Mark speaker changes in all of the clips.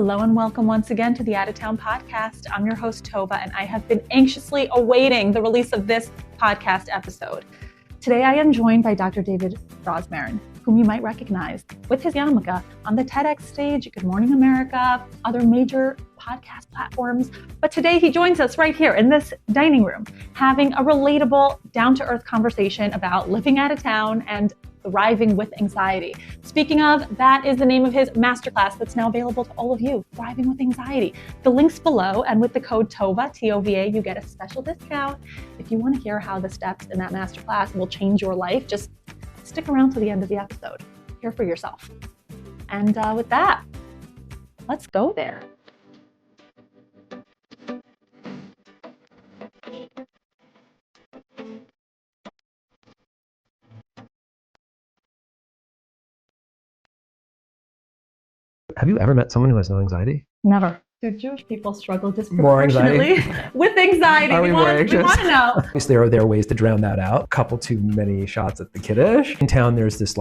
Speaker 1: Hello and welcome once again to the Out of Town podcast. I'm your host, Tova, and I have been anxiously awaiting the release of this podcast episode. Today, I am joined by Dr. David Rosmarin, whom you might recognize with his yarmulke on the TEDx stage, Good Morning America, other major podcast platforms. But today, he joins us right here in this dining room, having a relatable, down-to-earth conversation about living out of town and thriving with anxiety. Speaking of, that is the name of his masterclass that's now available to all of you, Thriving with Anxiety. The link's below, and with the code TOVA, T-O-V-A, you get a special discount. If you want to hear how the steps in that masterclass will change your life, just stick around to the end of the episode. Hear for yourself. And with that, let's go there.
Speaker 2: Have you ever met someone who has no anxiety?
Speaker 1: Never. Do Jewish people struggle disproportionately with anxiety?
Speaker 2: Are we more anxious?
Speaker 1: We want to know.
Speaker 2: Obviously, there are ways to drown that out. A couple too many shots at the kiddish. In town, there's this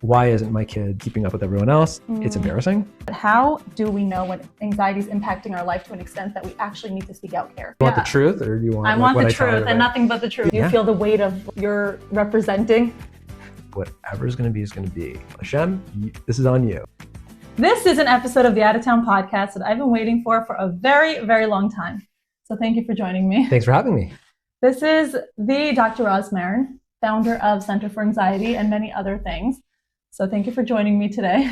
Speaker 2: why isn't my kid keeping up with everyone else? It's embarrassing.
Speaker 1: How do we know when anxiety is impacting our life to an extent that we actually need to seek out care?
Speaker 2: You want the truth, or do you want?
Speaker 1: I want the truth and nothing but the truth. You feel the weight of your representing.
Speaker 2: Whatever's going to be is going to be. Hashem, this is on you.
Speaker 1: This is an episode of the Out of Town podcast that I've been waiting for a very, very long time. So thank you for joining me.
Speaker 2: Thanks for having me.
Speaker 1: This is the Dr. Rosmarin, founder of Center for Anxiety and many other things. So thank you for joining me today.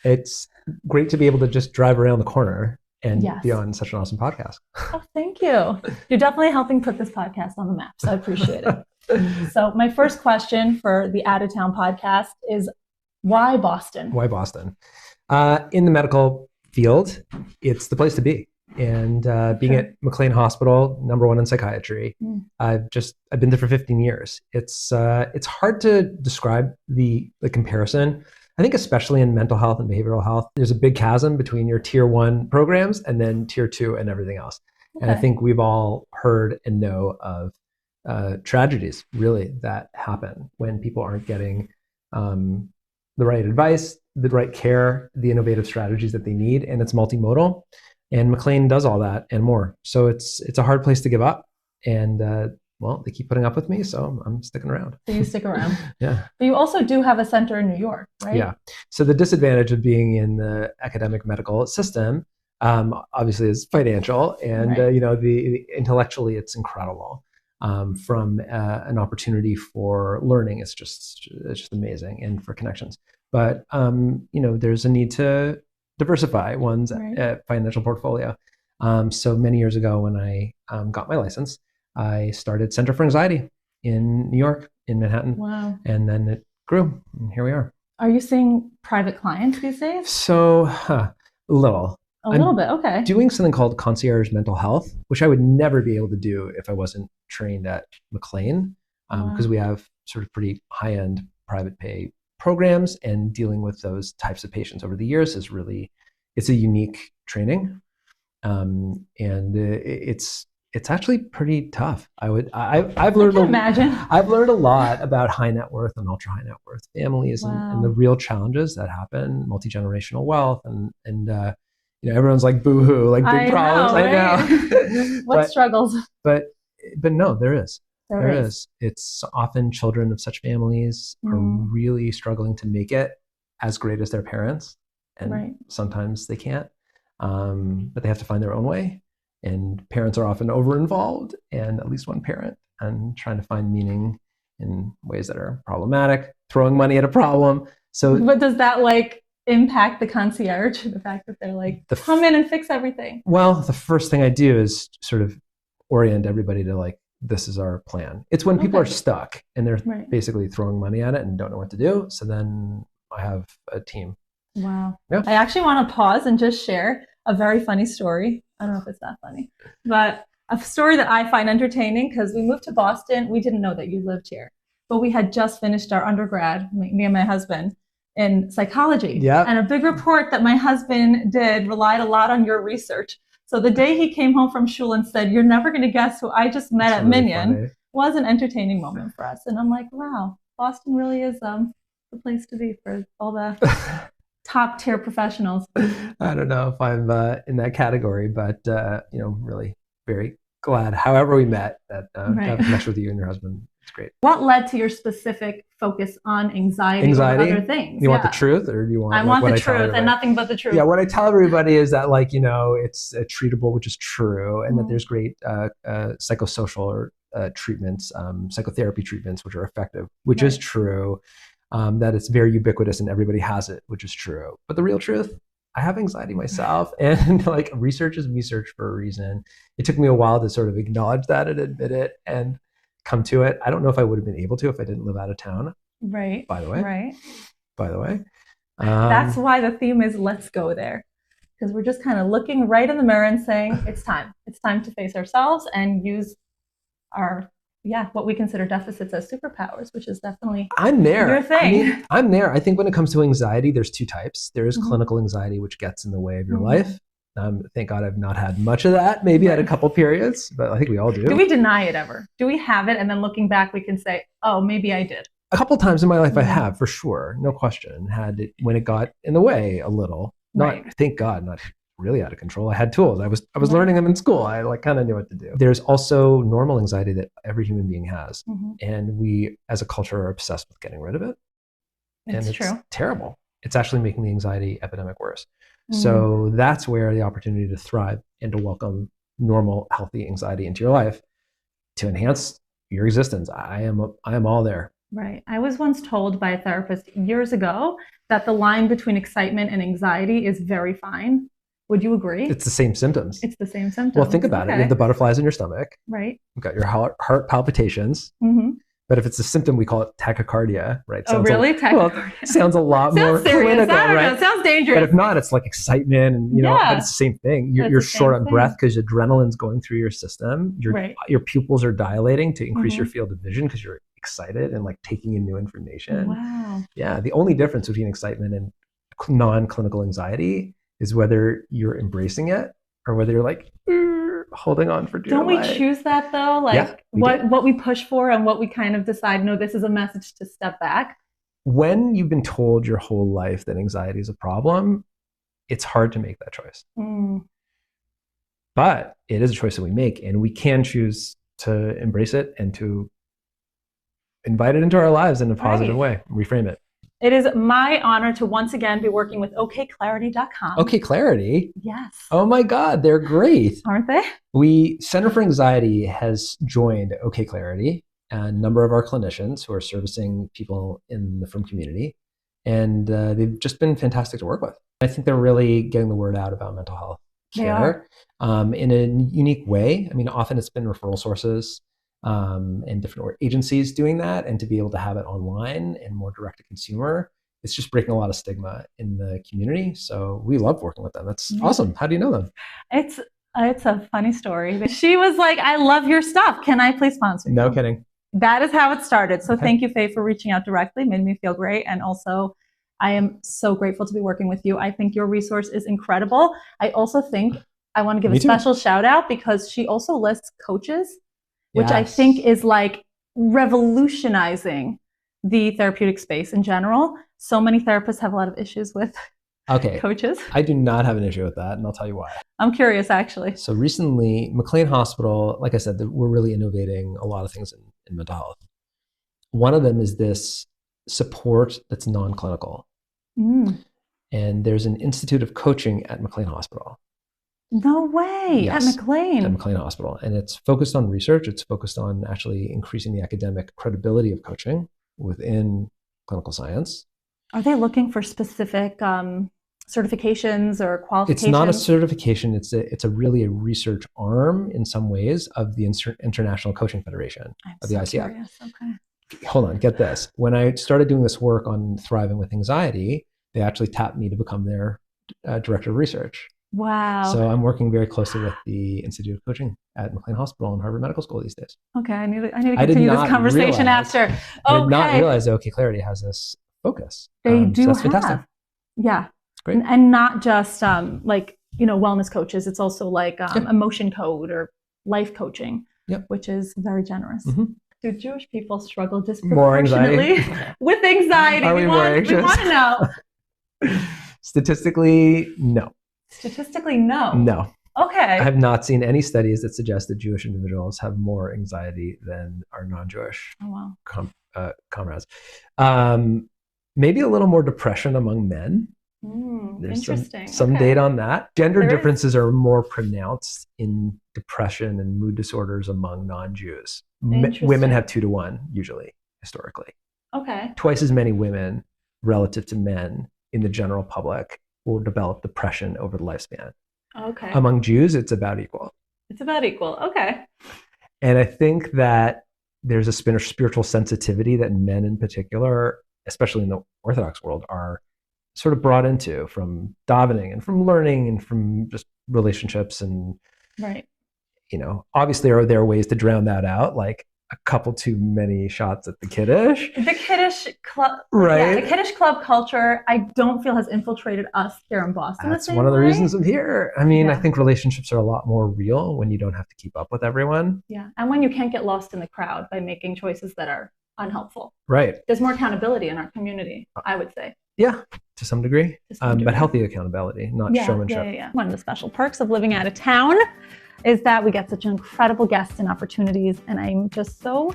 Speaker 2: It's great to be able to just drive around the corner and be on such an awesome podcast.
Speaker 1: Oh, thank you. You're definitely helping put this podcast on the map, so I appreciate it. So my first question for the Out of Town podcast is, why Boston?
Speaker 2: Why Boston? In the medical field, it's the place to be. And being at McLean Hospital, #1 in psychiatry, I've been there for 15 years. It's hard to describe the comparison. I think especially in mental health and behavioral health, there's a big chasm between your tier 1 programs and then tier 2 and everything else. Okay. And I think we've all heard and know of tragedies really that happen when people aren't getting the right advice, the right care, the innovative strategies that they need, and it's multimodal. And McLean does all that and more. So it's a hard place to give up. And they keep putting up with me, so I'm sticking around.
Speaker 1: So you stick around.
Speaker 2: Yeah.
Speaker 1: But you also do have a center in New York, right?
Speaker 2: Yeah. So the disadvantage of being in the academic medical system, obviously, is financial, and the intellectually, it's incredible. From an opportunity for learning, it's just amazing, and for connections. But there's a need to diversify one's financial portfolio. So many years ago, when I got my license, I started Center for Anxiety in New York, in Manhattan.
Speaker 1: Wow!
Speaker 2: And then it grew, and here we are.
Speaker 1: Are you seeing private clients these days?
Speaker 2: So a little.
Speaker 1: A little bit, okay.
Speaker 2: Doing something called concierge mental health, which I would never be able to do if I wasn't trained at McLean, because we have sort of pretty high-end private pay programs, and dealing with those types of patients over the years it's a unique training, and it's actually pretty tough. I've learned. I've learned a lot about high net worth and ultra high net worth families, and the real challenges that happen, multi-generational wealth, and everyone's like boo-hoo, like big problems.
Speaker 1: Right?
Speaker 2: I know.
Speaker 1: What struggles?
Speaker 2: But no, there is. There is. It's often children of such families are really struggling to make it as great as their parents. And sometimes they can't, but they have to find their own way. And parents are often over-involved, and at least one parent, and trying to find meaning in ways that are problematic, throwing money at a problem.
Speaker 1: But does that impact the concierge, the fact that they're come in and fix everything? Well,
Speaker 2: the first thing I do is sort of orient everybody to this is our plan. It's when people are stuck and they're basically throwing money at it and don't know what to do. So then I have a team.
Speaker 1: Wow.
Speaker 2: Yeah.
Speaker 1: I actually want to pause and just share a very funny story. I don't know if it's that funny, but a story that I find entertaining, because we moved to Boston. We didn't know that you lived here, but we had just finished our undergrad, me and my husband, in psychology.
Speaker 2: Yeah.
Speaker 1: And a big report that my husband did relied a lot on your research. So the day he came home from shul and said, "You're never going to guess who I just met at Minion," was an entertaining moment for us. And I'm like, wow, Boston really is the place to be for all the top tier professionals.
Speaker 2: I don't know if I'm in that category, but really very glad, however we met, that to have a connection with you and your husband. It's great.
Speaker 1: What led to your specific focus on anxiety or other things?
Speaker 2: You want the truth, or do you want?
Speaker 1: I want the truth and nothing but the truth.
Speaker 2: Yeah, what I tell everybody is that it's treatable, which is true, and that there's great psychosocial treatments, psychotherapy treatments, which are effective, which is true. That it's very ubiquitous and everybody has it, which is true. But the real truth, I have anxiety myself, and research is research for a reason. It took me a while to sort of acknowledge that and admit it and come to it. I don't know if I would have been able to if I didn't live out of town.
Speaker 1: Right.
Speaker 2: By the way.
Speaker 1: That's why the theme is let's go there. Because we're just kind of looking right in the mirror and saying, it's time. It's time to face ourselves and use our what we consider deficits as superpowers, which is definitely your thing.
Speaker 2: I'm there. I think when it comes to anxiety, there's two types. There is clinical anxiety, which gets in the way of your life. Thank God I've not had much of that. Maybe at a couple periods, but I think we all do.
Speaker 1: Do we deny it ever? Do we have it? And then looking back, we can say, oh, maybe I did.
Speaker 2: A couple times in my life I have, for sure. No question. Had it when it got in the way a little. Thank God, not really out of control. I had tools. I was learning them in school. I kind of knew what to do. There's also normal anxiety that every human being has. And we as a culture are obsessed with getting rid of it. It's true. Terrible. It's actually making the anxiety epidemic worse. So that's where the opportunity to thrive and to welcome normal, healthy anxiety into your life to enhance your existence. I am all there.
Speaker 1: Right. I was once told by a therapist years ago that the line between excitement and anxiety is very fine. Would you agree?
Speaker 2: It's the same symptoms.
Speaker 1: It's the same symptoms.
Speaker 2: Well, think about it. You have the butterflies in your stomach.
Speaker 1: Right.
Speaker 2: You've got your heart palpitations. But if it's a symptom, we call it tachycardia, right?
Speaker 1: Really? Tachycardia.
Speaker 2: Sounds a lot more clinical, right?
Speaker 1: It sounds dangerous.
Speaker 2: But if not, it's like excitement, and but it's the same thing. You're short on breath because adrenaline's going through your system. Your pupils are dilating to increase your field of vision because you're excited and taking in new information.
Speaker 1: Wow.
Speaker 2: Yeah. The only difference between excitement and non-clinical anxiety is whether you're embracing it or whether you're holding on for dear life.
Speaker 1: Don't we choose that though? What we push for and what we kind of decide, no, this is a message to step back.
Speaker 2: When you've been told your whole life that anxiety is a problem, it's hard to make that choice. But it is a choice that we make, and we can choose to embrace it and to invite it into our lives in a positive way, reframe it.
Speaker 1: It is my honor to once again be working with okclarity.com.
Speaker 2: OK Clarity?
Speaker 1: Yes.
Speaker 2: Oh my God, they're great.
Speaker 1: Aren't they?
Speaker 2: Center for Anxiety has joined OK Clarity, a number of our clinicians who are servicing people in the frum community. And they've just been fantastic to work with. I think they're really getting the word out about mental health care in a unique way. I mean, often it's been referral sources and different agencies doing that, and to be able to have it online and more direct to consumer, it's just breaking a lot of stigma in the community. So we love working with them. That's awesome. How do you know them?
Speaker 1: It's a funny story. She was like, I love your stuff. Can I please sponsor you?
Speaker 2: No kidding.
Speaker 1: That is how it started. So thank you, Faye, for reaching out directly. Made me feel great. And also, I am so grateful to be working with you. I think your resource is incredible. I also think I want to give a special shout out because she also lists coaches, which I think is revolutionizing the therapeutic space in general. So many therapists have a lot of issues with coaches.
Speaker 2: I do not have an issue with that, and I'll tell you why.
Speaker 1: I'm curious, actually.
Speaker 2: So recently, McLean Hospital, like I said, we're really innovating a lot of things in mental health. One of them is this support that's non-clinical. And there's an institute of coaching at McLean Hospital.
Speaker 1: No way.
Speaker 2: Yes,
Speaker 1: at McLean.
Speaker 2: At McLean Hospital. And it's focused on research. It's focused on actually increasing the academic credibility of coaching within clinical science.
Speaker 1: Are they looking for specific certifications or qualifications?
Speaker 2: It's not a certification. It's really a research arm in some ways of the International Coaching Federation of the ICF.
Speaker 1: Curious. Okay.
Speaker 2: Hold on, get this. When I started doing this work on thriving with anxiety, they actually tapped me to become their director of research.
Speaker 1: Wow.
Speaker 2: So I'm working very closely with the Institute of Coaching at McLean Hospital and Harvard Medical School these days.
Speaker 1: Okay, I need to continue this conversation after.
Speaker 2: I did not realize that OK Clarity has this focus.
Speaker 1: They do
Speaker 2: that's
Speaker 1: have.
Speaker 2: Fantastic.
Speaker 1: Yeah.
Speaker 2: It's great.
Speaker 1: And not just wellness coaches. It's also emotion code or life coaching, which is very generous. Do Jewish people struggle disproportionately with anxiety?
Speaker 2: Are we more anxious?
Speaker 1: We want to know.
Speaker 2: Statistically, no.
Speaker 1: Statistically, no.
Speaker 2: No.
Speaker 1: Okay.
Speaker 2: I have not seen any studies that suggest that Jewish individuals have more anxiety than our non-Jewish comrades. Maybe a little more depression among men. There's
Speaker 1: Interesting.
Speaker 2: some data on that. Gender differences are more pronounced in depression and mood disorders among non-Jews. Women have 2 to 1 usually, historically.
Speaker 1: Okay.
Speaker 2: Twice as many women relative to men in the general public will develop depression over the lifespan.
Speaker 1: Okay.
Speaker 2: Among Jews, it's about equal.
Speaker 1: It's about equal. Okay.
Speaker 2: And I think that there's a spiritual sensitivity that men in particular, especially in the Orthodox world, are sort of brought into from davening and from learning and from just relationships. And, obviously there are ways to drown that out, like a couple too many shots at the Kiddush.
Speaker 1: The Kiddush club,
Speaker 2: right?
Speaker 1: Yeah, the Kiddush club culture, I don't feel has infiltrated us here in Boston.
Speaker 2: That's one of the reasons I'm here. I mean, I think relationships are a lot more real when you don't have to keep up with everyone.
Speaker 1: Yeah, and when you can't get lost in the crowd by making choices that are unhelpful.
Speaker 2: Right.
Speaker 1: There's more accountability in our community, I would say.
Speaker 2: Yeah, to some degree. But healthy accountability, not showmanship.
Speaker 1: Yeah. One of the special perks of living out of town is that we get such incredible guests and opportunities, and I'm just so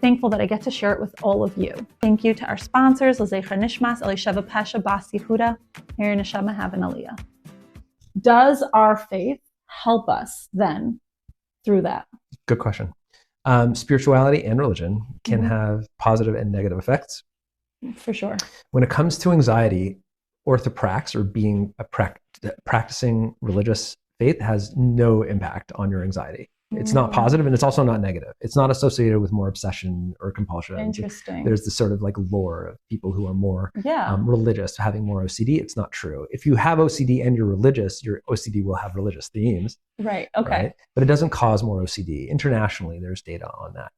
Speaker 1: thankful that I get to share it with all of you. Thank you to our sponsors, L'Zecher Nishmas, Elisheva Pesha, Bas Yehuda, Mir Neshama Have an Aliyah. Does our faith help us then through that?
Speaker 2: Good question. Spirituality and religion can have positive and negative effects.
Speaker 1: For sure.
Speaker 2: When it comes to anxiety, orthoprax, or being a practicing religious faith, has no impact on your anxiety. It's not positive, and it's also not negative. It's not associated with more obsession or compulsion.
Speaker 1: Interesting.
Speaker 2: There's this sort of like lore of people who are more religious having more OCD. It's not true. If you have OCD and you're religious, your OCD will have religious themes.
Speaker 1: Right. Okay. Right?
Speaker 2: But it doesn't cause more OCD. Internationally, there's data on that.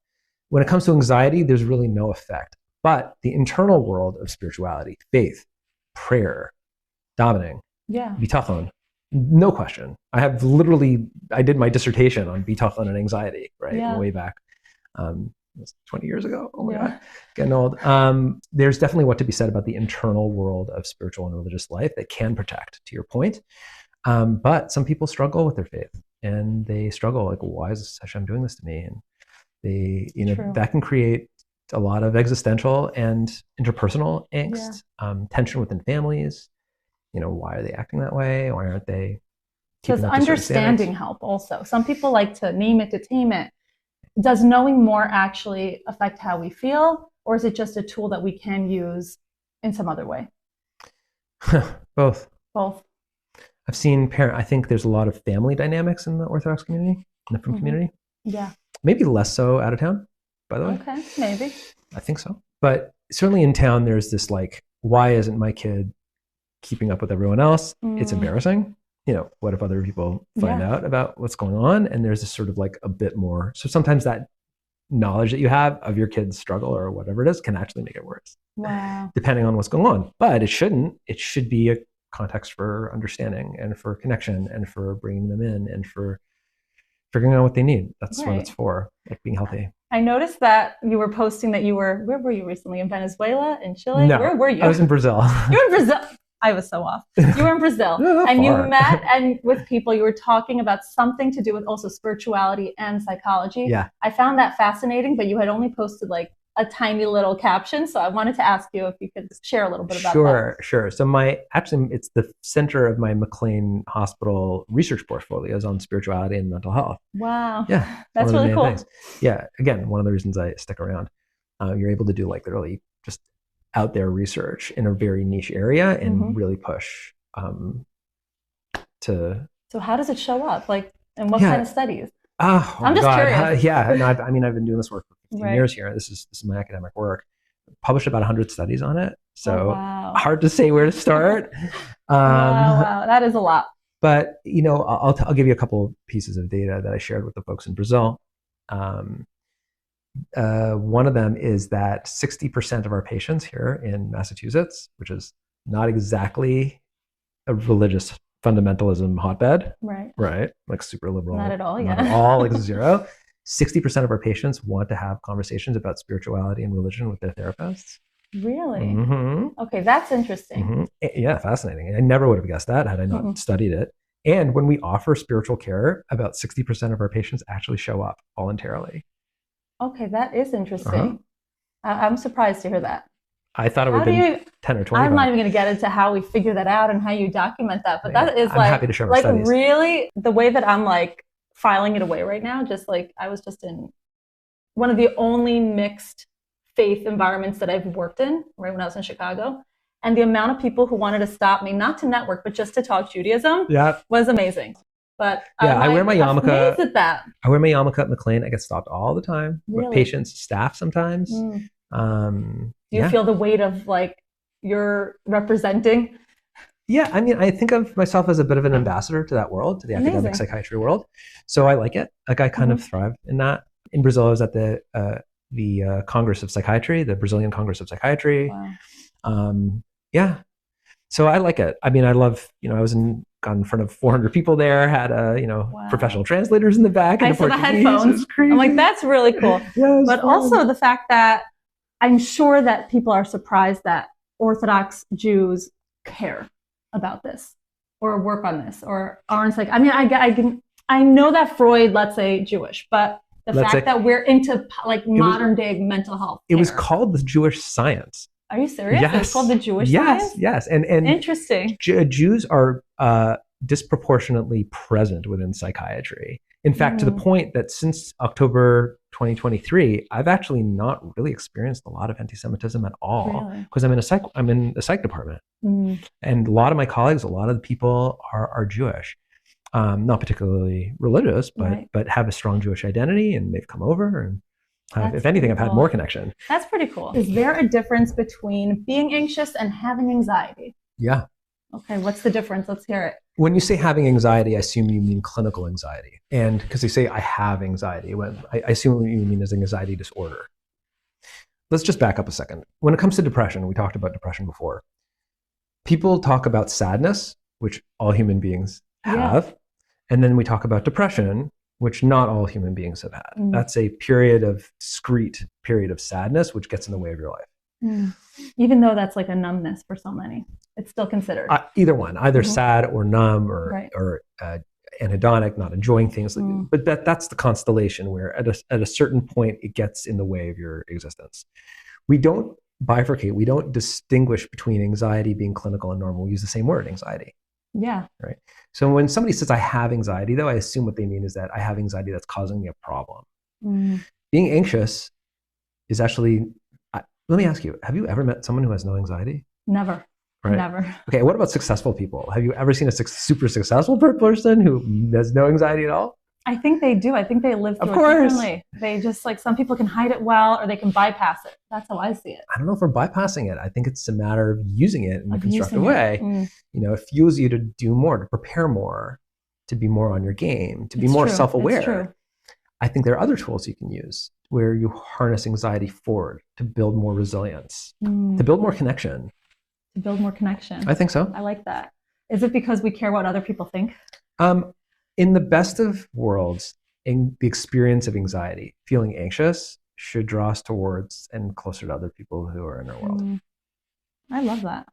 Speaker 2: When it comes to anxiety, there's really no effect. But the internal world of spirituality, faith, prayer, davening, bitachon, no question. I did my dissertation on bitachon and anxiety, way back. It's 20 years ago. Oh my God, getting old. There's definitely what to be said about the internal world of spiritual and religious life that can protect, to your point. But some people struggle with their faith, and they struggle like, why is Hashem doing this to me? And they, that can create a lot of existential and interpersonal angst, tension within families. Why are they acting that way? Why aren't they?
Speaker 1: Does understanding help also? Some people like to name it to tame it. Does knowing more actually affect how we feel, or is it just a tool that we can use in some other way?
Speaker 2: Both.
Speaker 1: I've
Speaker 2: seen I think there's a lot of family dynamics in the Orthodox community, in the Frum community.
Speaker 1: Yeah.
Speaker 2: Maybe less so out of town, by the way.
Speaker 1: Okay, maybe.
Speaker 2: I think so. But certainly in town, there's this like, why isn't my kid keeping up with everyone else? It's embarrassing. What if other people find out about what's going on? And there's this sort of like a bit more. So sometimes that knowledge that you have of your kid's struggle or whatever it is can actually make it worse.
Speaker 1: Wow.
Speaker 2: Depending on what's going on. But it shouldn't. It should be a context for understanding and for connection and for bringing them in and for figuring out what they need. That's what it's for, like being healthy.
Speaker 1: I noticed that you were posting that where were you recently? In Venezuela? In Chile?
Speaker 2: No,
Speaker 1: where were you?
Speaker 2: I was in Brazil.
Speaker 1: You were in Brazil. I was so off. You were in Brazil and you met with people, you were talking about something to do with also spirituality and psychology.
Speaker 2: Yeah.
Speaker 1: I found that fascinating, but you had only posted like a tiny little caption. So I wanted to ask you if you could share a little bit about that.
Speaker 2: Sure. So it's the center of my McLean Hospital research portfolio is on spirituality and mental health.
Speaker 1: Wow.
Speaker 2: Yeah.
Speaker 1: That's really cool.
Speaker 2: Things. Yeah. Again, one of the reasons I stick around. You're able to do like literally just out there research in a very niche area and really push to.
Speaker 1: So how does it show up? Like, and what kind of studies?
Speaker 2: I'm
Speaker 1: just curious.
Speaker 2: I've been doing this work for 15 years here. This is my academic work. Published about 100 studies on it. So hard to say where to start.
Speaker 1: Wow, that is a lot.
Speaker 2: But I'll give you a couple pieces of data that I shared with the folks in Brazil. One of them is that 60% of our patients here in Massachusetts, which is not exactly a religious fundamentalism hotbed, right? Like super liberal.
Speaker 1: Not at all,
Speaker 2: Not at all, like zero. 60% of our patients want to have conversations about spirituality and religion with their therapists.
Speaker 1: Really?
Speaker 2: Mm-hmm.
Speaker 1: Okay, that's interesting.
Speaker 2: Mm-hmm. Yeah, fascinating. I never would have guessed that had I not studied it. And when we offer spiritual care, about 60% of our patients actually show up voluntarily.
Speaker 1: Okay, that is interesting. I'm surprised to hear that.
Speaker 2: I thought it would have been 10 or 20.
Speaker 1: I'm not even going to get into how we figure that out and how you document that, but that is
Speaker 2: I'm happy to share my studies.
Speaker 1: Really the way that I'm like filing it away right now. Just like I was just in one of the only mixed faith environments that I've worked in, right, when I was in Chicago. And the amount of people who wanted to stop me, not to network, but just to talk Judaism, was amazing. But
Speaker 2: I wear my yarmulke.
Speaker 1: Amazed at that.
Speaker 2: I wear my yarmulke at McLean. I get stopped all the time. Really? With patients, staff sometimes.
Speaker 1: Do you feel the weight of like you're representing?
Speaker 2: Yeah, I mean, I think of myself as a bit of an ambassador to that world, to the academic psychiatry world. So I like it. Like I kind of thrive in that. In Brazil, I was at the Congress of Psychiatry, the Brazilian Congress of Psychiatry. Wow. Yeah. So I like it. I mean, I love, I got in front of 400 people there, had professional translators in the back.
Speaker 1: I saw the headphones. I'm like, that's really cool. But also the fact that I'm sure that people are surprised that Orthodox Jews care about this or work on this or aren't like, I mean, I know that Freud, let's say Jewish, but the fact that we're into like modern day mental health.
Speaker 2: It was called the Jewish science.
Speaker 1: Are you serious?
Speaker 2: Yes.
Speaker 1: It's called the Jewish science?
Speaker 2: Yes. And
Speaker 1: interesting.
Speaker 2: Jews are disproportionately present within psychiatry. In fact, to the point that since October 2023, I've actually not really experienced a lot of anti-Semitism at all because I'm in the psych department, and a lot of my colleagues, a lot of the people are Jewish, not particularly religious, but have a strong Jewish identity, and they've come over and. If anything, I've had more connection. That's pretty cool.
Speaker 1: Is there a difference between being anxious and having anxiety?
Speaker 2: Yeah.
Speaker 1: Okay, what's the difference? Let's hear it.
Speaker 2: When you say having anxiety, I assume you mean clinical anxiety. And because they say I have anxiety, I assume what you mean is an anxiety disorder. Let's just back up a second. When it comes to depression, we talked about depression before. People talk about sadness, which all human beings have. And then we talk about depression, which not all human beings have had. That's a discrete period of sadness, which gets in the way of your life.
Speaker 1: Even though that's like a numbness for so many, it's still considered.
Speaker 2: Either one, either sad or numb or anhedonic, not enjoying things. But that's the constellation where at a certain point, it gets in the way of your existence. We don't bifurcate. We don't distinguish between anxiety being clinical and normal. We use the same word, anxiety.
Speaker 1: Yeah.
Speaker 2: Right. So when somebody says I have anxiety, though, I assume what they mean is that I have anxiety that's causing me a problem. Being anxious is actually, let me ask you, have you ever met someone who has no anxiety?
Speaker 1: Never. Right? Never.
Speaker 2: Okay. What about successful people? Have you ever seen a super successful person who has no anxiety at all?
Speaker 1: I think they do. I think they live through it differently. They just like some people can hide it well or they can bypass it. That's how I see it.
Speaker 2: I don't know if we're bypassing it. I think it's a matter of using it in a constructive way. It fuels you to do more, to prepare more, to be more on your game, to be more self-aware. I think there are other tools you can use where you harness anxiety forward to build more resilience, to build more connection.
Speaker 1: To build more connection.
Speaker 2: I think so.
Speaker 1: I like that. Is it because we care what other people think?
Speaker 2: In the best of worlds, in the experience of anxiety, feeling anxious should draw us towards and closer to other people who are in our world.
Speaker 1: I love that.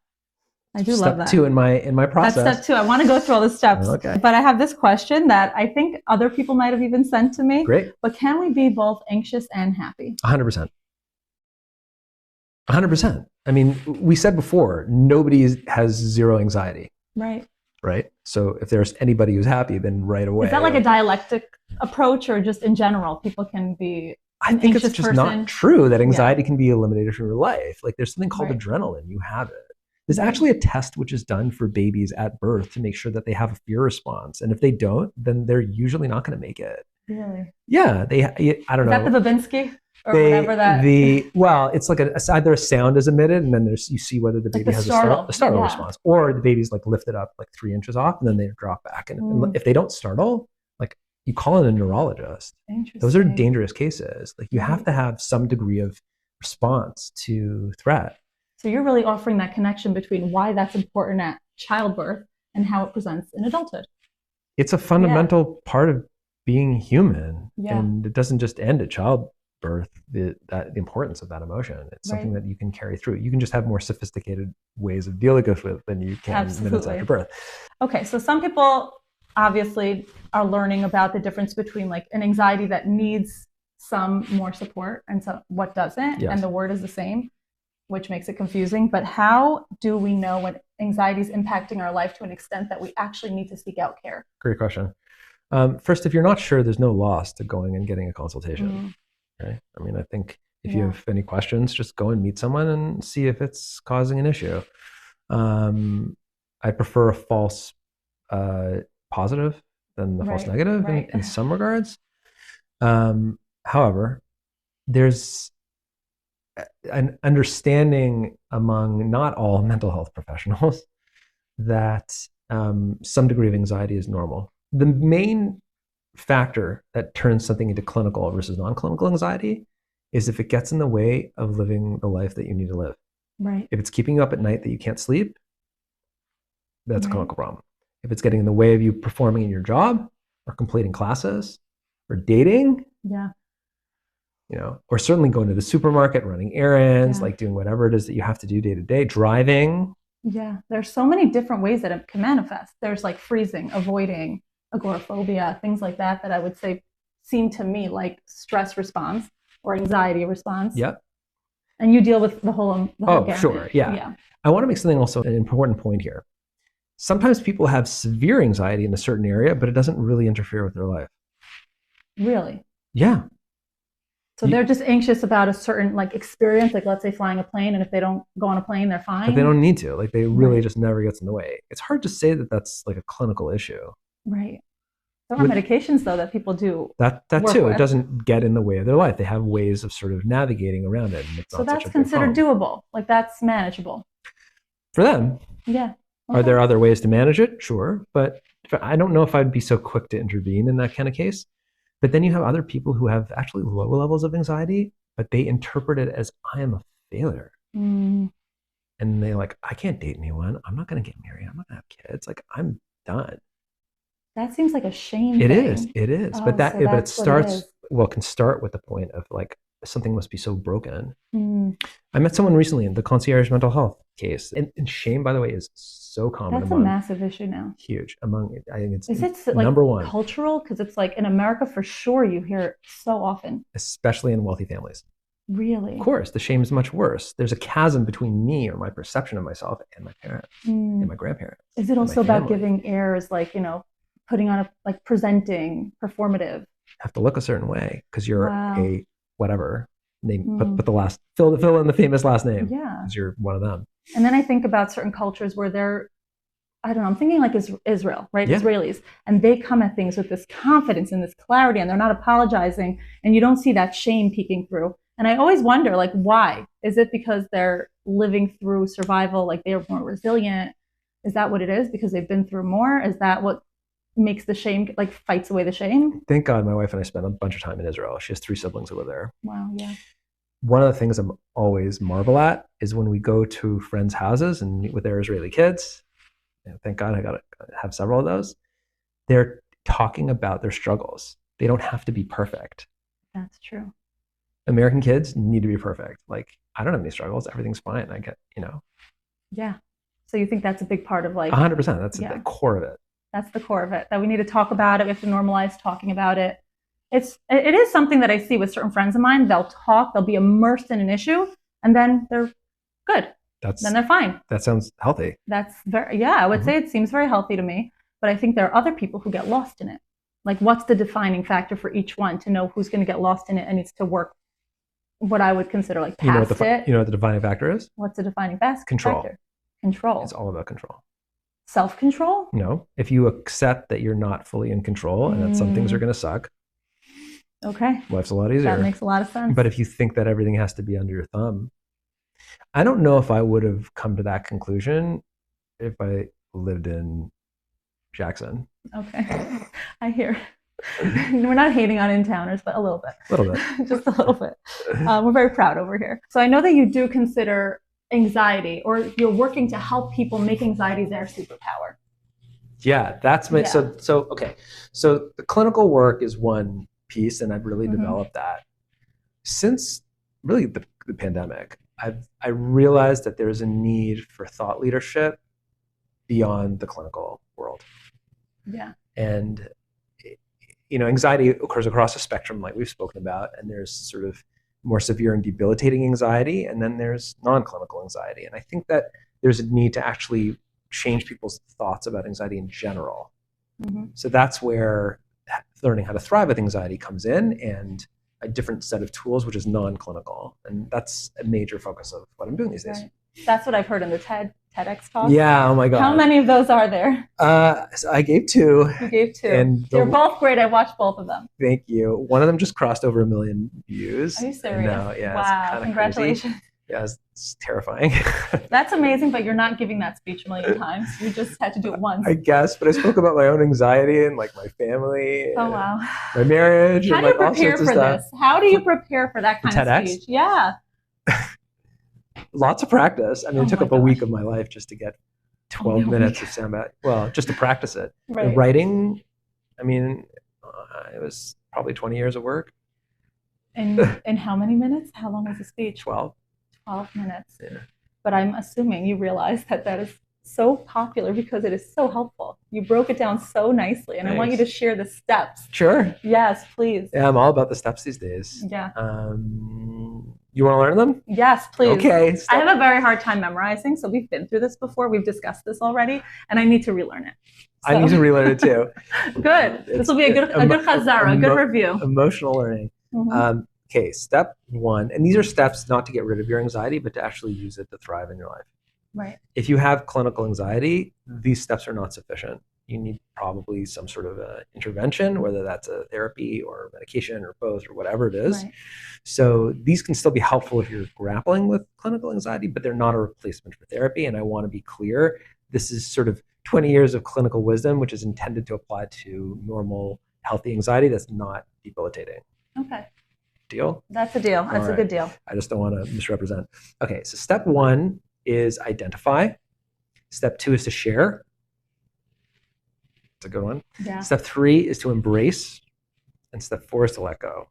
Speaker 1: I do love that.
Speaker 2: Step 2 in my process.
Speaker 1: That's step 2. I want to go through all the steps. Okay. But I have this question that I think other people might have even sent to me.
Speaker 2: Great.
Speaker 1: But can we be both anxious and happy?
Speaker 2: 100%. 100%. I mean, we said before, nobody has zero anxiety. Right? So if there's anybody who's happy, then right away.
Speaker 1: Is that like a dialectic approach or just in general, people can be
Speaker 2: I think it's just not true that anxiety can be eliminated from your life. Like there's something called adrenaline. You have it. There's actually a test which is done for babies at birth to make sure that they have a fear response. And if they don't, then they're usually not going to make it.
Speaker 1: Really?
Speaker 2: Yeah. I don't know.
Speaker 1: Is that the Babinski? Or whatever that.
Speaker 2: Well, it's like either a sound is emitted and then you see whether the baby has a startle response, or the baby's like lifted up like 3 inches off and then they drop back. And if they don't startle, like you call in a neurologist. Those are dangerous cases. Like you have to have some degree of response to threat.
Speaker 1: So you're really offering that connection between why that's important at childbirth and how it presents in adulthood.
Speaker 2: It's a fundamental part of being human, and it doesn't just end at childbirth. birth the importance of that emotion. It's something that you can carry through. You can just have more sophisticated ways of dealing with it than you can minutes after birth.
Speaker 1: Okay, so some people obviously are learning about the difference between like an anxiety that needs some more support and so what doesn't, and the word is the same, which makes it confusing. But how do we know when anxiety is impacting our life to an extent that we actually need to seek out care?
Speaker 2: Great question. First, if you're not sure, there's no loss to going and getting a consultation. Right? I mean, I think if you have any questions, just go and meet someone and see if it's causing an issue. I prefer a false positive than the false negative in some regards. However, there's an understanding among not all mental health professionals that some degree of anxiety is normal. The main factor that turns something into clinical versus non-clinical anxiety is if it gets in the way of living the life that you need to live.
Speaker 1: Right.
Speaker 2: If it's keeping you up at night that you can't sleep, that's a clinical problem. If it's getting in the way of you performing in your job or completing classes or dating, or certainly going to the supermarket, running errands, like doing whatever it is that you have to do day to day, driving.
Speaker 1: Yeah, there's so many different ways that it can manifest. There's like freezing, avoiding, agoraphobia, things like that I would say seem to me like stress response or anxiety response.
Speaker 2: Yep.
Speaker 1: And you deal with the whole
Speaker 2: gamut. Sure. Yeah. I want to make something also an important point here. Sometimes people have severe anxiety in a certain area, but it doesn't really interfere with their life.
Speaker 1: Really?
Speaker 2: Yeah.
Speaker 1: So they're just anxious about a certain like experience, like let's say flying a plane, and if they don't go on a plane, they're fine.
Speaker 2: But they don't need to. Like they really just never gets in the way. It's hard to say that that's like a clinical issue.
Speaker 1: Right. There are medications though that people do.
Speaker 2: That too. It doesn't get in the way of their life. They have ways of sort of navigating around it. And it's
Speaker 1: so that's considered doable. Like that's manageable.
Speaker 2: For them.
Speaker 1: Yeah.
Speaker 2: Okay. Are there other ways to manage it? Sure. But I don't know if I'd be so quick to intervene in that kind of case. But then you have other people who have actually low levels of anxiety, but they interpret it as I am a failure. And they're like, I can't date anyone. I'm not going to get married. I'm not going to have kids. Like I'm done.
Speaker 1: That seems like a shame.
Speaker 2: It is. Oh, but but it starts, can start with the point of like, something must be so broken. I met someone recently in the concierge mental health case. And shame, by the way, is so common.
Speaker 1: That's a massive issue now.
Speaker 2: Huge. I think it's
Speaker 1: like
Speaker 2: number one.
Speaker 1: Cultural? Because it's like in America, for sure, you hear it so often.
Speaker 2: Especially in wealthy families.
Speaker 1: Really?
Speaker 2: Of course, the shame is much worse. There's a chasm between me or my perception of myself and my parents and my grandparents.
Speaker 1: Is it also about giving airs, like, putting on like presenting, performative?
Speaker 2: Have to look a certain way because you're a whatever name, but the last fill in the famous last name.
Speaker 1: Yeah,
Speaker 2: because you're one of them.
Speaker 1: And then I think about certain cultures where they're, I don't know, I'm thinking like Israel, right? Yeah. Israelis, and they come at things with this confidence and this clarity, and they're not apologizing, and you don't see that shame peeking through. And I always wonder, like, why? Is it because they're living through survival, like they're more resilient? Is that what it is? Because they've been through more? Is that what makes the shame, like fights away the shame?
Speaker 2: Thank God my wife and I spent a bunch of time in Israel. She has 3 siblings who live there.
Speaker 1: Wow, yeah.
Speaker 2: One of the things I'm always marvel at is when we go to friends' houses and meet with their Israeli kids. And thank God I got to have several of those. They're talking about their struggles. They don't have to be perfect.
Speaker 1: That's true.
Speaker 2: American kids need to be perfect. Like, I don't have any struggles. Everything's fine. I get,
Speaker 1: Yeah. So you think that's a big part of like
Speaker 2: 100%. That's the core of it.
Speaker 1: That's the core of it, that we need to talk about it. We have to normalize talking about it. It is something that I see with certain friends of mine. They'll talk, they'll be immersed in an issue, and then they're good. Then they're fine.
Speaker 2: That sounds healthy.
Speaker 1: That's I would say it seems very healthy to me. But I think there are other people who get lost in it. Like, what's the defining factor for each one to know who's going to get lost in it and needs to work what I would consider like past it?
Speaker 2: You know what the defining factor is?
Speaker 1: What's the defining factor?
Speaker 2: Control. It's all about control.
Speaker 1: Self-control?
Speaker 2: No. If you accept that you're not fully in control and that some things are going to suck.
Speaker 1: Okay.
Speaker 2: Life's a lot easier.
Speaker 1: That makes a lot of sense.
Speaker 2: But if you think that everything has to be under your thumb, I don't know if I would have come to that conclusion if I lived in Jackson.
Speaker 1: Okay. I hear. We're not hating on in-towners, but a little bit.
Speaker 2: A little bit.
Speaker 1: Just a little bit. We're very proud over here. So I know that you do consider anxiety, or you're working to help people make anxiety their superpower.
Speaker 2: Yeah, that's my, so the clinical work is one piece, and I've really developed that. since really the pandemic, I realized that there's a need for thought leadership beyond the clinical world.
Speaker 1: Yeah.
Speaker 2: And anxiety occurs across a spectrum, like we've spoken about, and there's sort of more severe and debilitating anxiety, and then there's non-clinical anxiety. And I think that there's a need to actually change people's thoughts about anxiety in general.
Speaker 1: Mm-hmm.
Speaker 2: So that's where learning how to thrive with anxiety comes in, and a different set of tools, which is non-clinical. And that's a major focus of what I'm doing these days.
Speaker 1: Right. That's what I've heard in the TEDx talk.
Speaker 2: Yeah, oh my God.
Speaker 1: How many of those are there?
Speaker 2: So I gave 2.
Speaker 1: You gave 2.
Speaker 2: And
Speaker 1: They're both great. I watched both of them.
Speaker 2: Thank you. One of them just crossed over 1 million views.
Speaker 1: Are you serious?
Speaker 2: No, yeah.
Speaker 1: Wow, congratulations.
Speaker 2: Crazy. Yeah, it's terrifying.
Speaker 1: That's amazing, but you're not giving that speech 1 million times. You just had to do it once.
Speaker 2: I guess, but I spoke about my own anxiety and like my family.
Speaker 1: Oh, wow.
Speaker 2: My marriage.
Speaker 1: How do you prepare for this? How do you prepare for that kind
Speaker 2: TEDx?
Speaker 1: of speech? Yeah.
Speaker 2: Lots of practice. I mean, it took up a week of my life just to get 12 minutes of soundbite. Well, just to practice it.
Speaker 1: Right.
Speaker 2: And writing, I mean, it was probably 20 years of work.
Speaker 1: In how many minutes? How long was the speech?
Speaker 2: 12.
Speaker 1: 12 minutes.
Speaker 2: Yeah.
Speaker 1: But I'm assuming you realize that is so popular because it is so helpful. You broke it down so nicely, and
Speaker 2: Thanks.
Speaker 1: I want you to share the steps.
Speaker 2: Sure.
Speaker 1: Yes, please.
Speaker 2: Yeah, I'm all about the steps these days.
Speaker 1: Yeah.
Speaker 2: You want to learn them?
Speaker 1: Yes, please.
Speaker 2: Okay.
Speaker 1: I have a very hard time memorizing, so we've been through this before. We've discussed this already, and I need to relearn it. So.
Speaker 2: I need to relearn it too.
Speaker 1: Good. This will be a good chazara, a good review.
Speaker 2: Emotional learning.
Speaker 1: Mm-hmm.
Speaker 2: Okay, step 1, and these are steps not to get rid of your anxiety, but to actually use it to thrive in your life.
Speaker 1: Right.
Speaker 2: If you have clinical anxiety, these steps are not sufficient. You need probably some sort of intervention, whether that's a therapy or medication or both or whatever it is.
Speaker 1: Right.
Speaker 2: So these can still be helpful if you're grappling with clinical anxiety, but they're not a replacement for therapy. And I want to be clear, this is sort of 20 years of clinical wisdom, which is intended to apply to normal, healthy anxiety that's not debilitating.
Speaker 1: Okay.
Speaker 2: Deal?
Speaker 1: That's a deal. That's a good deal.
Speaker 2: I just don't want to misrepresent. Okay, so step 1 is identify. Step 2 is to share. It's a good one.
Speaker 1: Yeah.
Speaker 2: Step 3 is to embrace. And step 4 is to let go.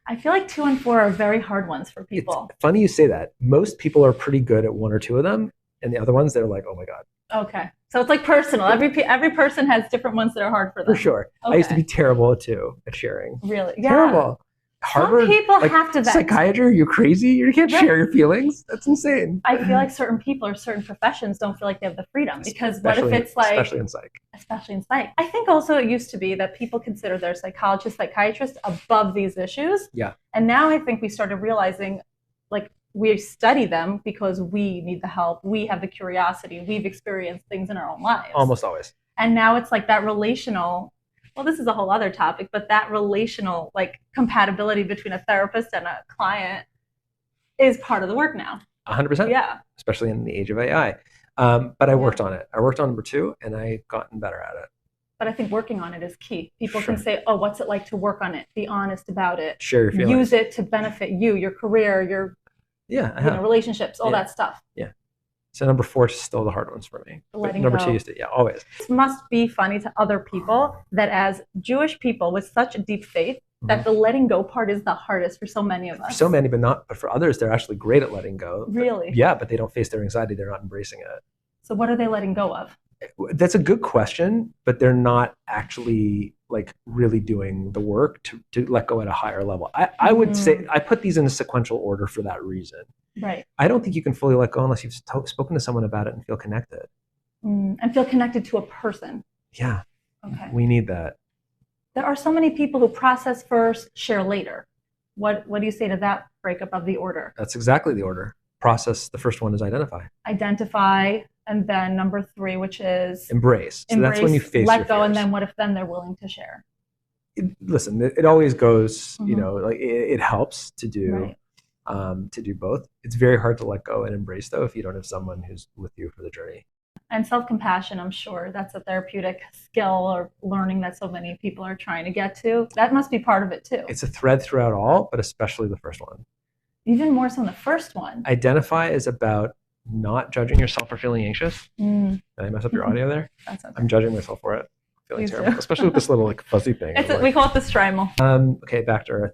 Speaker 1: I feel like 2 and 4 are very hard ones for people.
Speaker 2: It's funny you say that. Most people are pretty good at 1 or 2 of them. And the other ones, they're like, oh my God.
Speaker 1: Okay. So it's like personal. Every person has different ones that are hard for them.
Speaker 2: For sure. Okay. I used to be terrible too at sharing.
Speaker 1: Really? Yeah.
Speaker 2: Terrible. Harvard,
Speaker 1: some people have to vent.
Speaker 2: Psychiatry, you're crazy. You can't share your feelings. That's insane.
Speaker 1: I feel like certain people or certain professions don't feel like they have the freedom because what if it's like,
Speaker 2: especially in psych.
Speaker 1: I think also it used to be that people consider their psychologist, psychiatrist above these issues.
Speaker 2: Yeah.
Speaker 1: And now I think we started realizing like we study them because we need the help. We have the curiosity. We've experienced things in our own lives.
Speaker 2: Almost always.
Speaker 1: And now it's like that relational, well, this is a whole other topic, but that relational like compatibility between a therapist and a client is part of the work now.
Speaker 2: 100%.
Speaker 1: Yeah.
Speaker 2: Especially in the age of AI. But I worked on it. I worked on number 2 and I've gotten better at it.
Speaker 1: But I think working on it is key. People can say, oh, what's it like to work on it? Be honest about it.
Speaker 2: Share your feelings.
Speaker 1: Use it to benefit you, your career, your relationships, all that stuff.
Speaker 2: Yeah. So number 4 is still the hard ones for me.
Speaker 1: Letting
Speaker 2: number
Speaker 1: go.
Speaker 2: 2 is always.
Speaker 1: It must be funny to other people that as Jewish people with such a deep faith, that the letting go part is the hardest for so many of us.
Speaker 2: For so many, but for others, they're actually great at letting go.
Speaker 1: Really?
Speaker 2: But they don't face their anxiety. They're not embracing it.
Speaker 1: So what are they letting go of?
Speaker 2: That's a good question, but they're not actually like really doing the work to let go at a higher level. I would say I put these in a sequential order for that reason.
Speaker 1: Right.
Speaker 2: I don't think you can fully let go unless you've spoken to someone about it and feel connected.
Speaker 1: And feel connected to a person.
Speaker 2: Yeah.
Speaker 1: Okay.
Speaker 2: We need that.
Speaker 1: There are so many people who process first, share later. What do you say to that breakup of the order?
Speaker 2: That's exactly the order. Process, the first one is identify.
Speaker 1: Identify, and then number 3, which is
Speaker 2: embrace. So that's when you face
Speaker 1: let
Speaker 2: your
Speaker 1: go,
Speaker 2: fears.
Speaker 1: and then what if then they're willing to share?
Speaker 2: Listen, it always goes, like it helps to do to do both. It's very hard to let go and embrace though if you don't have someone who's with you for the journey.
Speaker 1: And self-compassion, I'm sure that's a therapeutic skill or learning that so many people are trying to get to. That must be part of it too.
Speaker 2: It's a thread throughout all, but especially the first one.
Speaker 1: Even more so in the first one.
Speaker 2: Identify is about not judging yourself for feeling anxious. Did I mess up your audio there?
Speaker 1: That's okay.
Speaker 2: I'm judging myself for it. Feeling
Speaker 1: Please
Speaker 2: terrible,
Speaker 1: do.
Speaker 2: especially with this little like fuzzy thing.
Speaker 1: We call it the strimal.
Speaker 2: Okay, back to earth.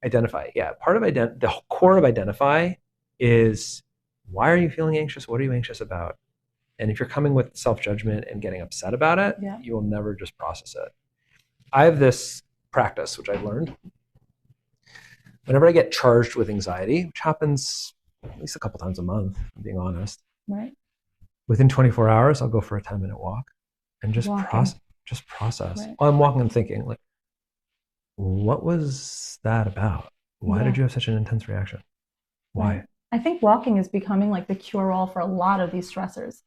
Speaker 2: Identify. Yeah. Part of the core of identify is, why are you feeling anxious? What are you anxious about? And if you're coming with self-judgment and getting upset about it, you will never just process it. I have this practice, which I've learned. Whenever I get charged with anxiety, which happens at least a couple times a month, if I'm being honest,
Speaker 1: right.
Speaker 2: Within 24 hours, I'll go for a 10-minute walk and just process.
Speaker 1: Right.
Speaker 2: While I'm walking, I'm thinking, like, what was that about? Why did you have such an intense reaction? Why?
Speaker 1: Right. I think walking is becoming like the cure-all for a lot of these stressors.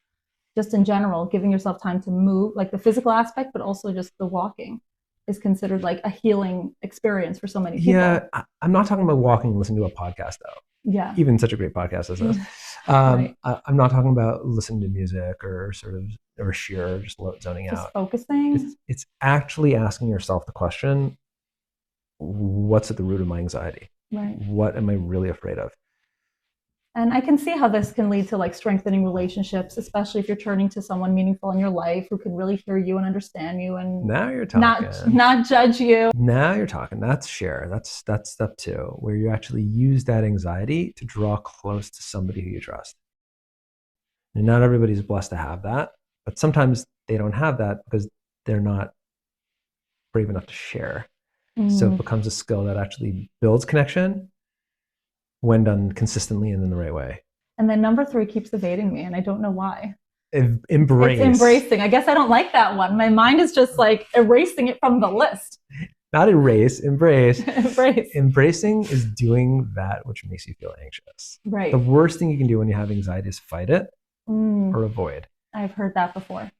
Speaker 1: Just in general, giving yourself time to move, like the physical aspect, but also just the walking is considered like a healing experience for so many people.
Speaker 2: Yeah, I'm not talking about walking and listening to a podcast, though.
Speaker 1: Yeah.
Speaker 2: Even such a great podcast as this.
Speaker 1: Right.
Speaker 2: I'm not talking about listening to music or sheer just zoning out.
Speaker 1: Just focusing.
Speaker 2: It's actually asking yourself the question, what's at the root of my anxiety?
Speaker 1: Right.
Speaker 2: What am I really afraid of?
Speaker 1: And I can see how this can lead to like strengthening relationships, especially if you're turning to someone meaningful in your life who can really hear you and understand you and
Speaker 2: now you're talking.
Speaker 1: Not judge you.
Speaker 2: Now you're talking. That's share. That's step 2, where you actually use that anxiety to draw close to somebody who you trust. And not everybody's blessed to have that, but sometimes they don't have that because they're not brave enough to share. So it becomes a skill that actually builds connection when done consistently and in the right way.
Speaker 1: And then number 3 keeps evading me, and I don't know why.
Speaker 2: Embrace.
Speaker 1: It's embracing. I guess I don't like that one. My mind is just like erasing it from the list.
Speaker 2: Not erase, embrace.
Speaker 1: Embrace.
Speaker 2: Embracing is doing that which makes you feel anxious.
Speaker 1: Right.
Speaker 2: The worst thing you can do when you have anxiety is fight it or avoid.
Speaker 1: I've heard that before.